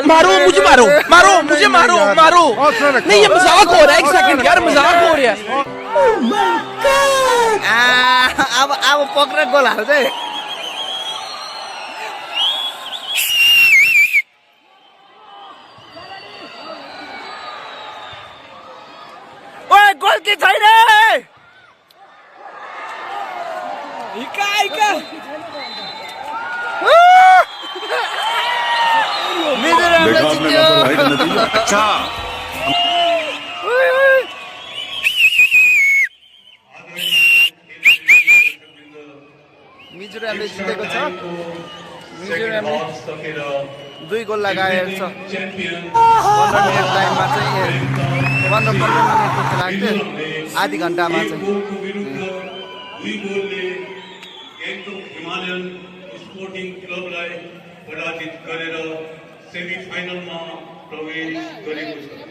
मारो मुझे, मारो मारो मुझे, मारो मारो। नहीं, ये मजाक हो रहा है, 1 सेकंड यार, मजाक हो रहा है। अब पक्रेर गोल हाल्छ है। ओए गोल कि छैन? हिका मिजोरमले जित्यो। अच्छा मिजोरमले जितेको छ। मिजोरमले 2 गोल लगाएको छ। 15 मिनट टाइममा चाहिँ 15 मिनटको खेलाएको थियो, आधी घन्टामा चाहिँ। हिमालयन स्पोर्टिङ क्लबलाई पराजित गरेर सेमी फाइनलमा प्रवेश गरेको छ।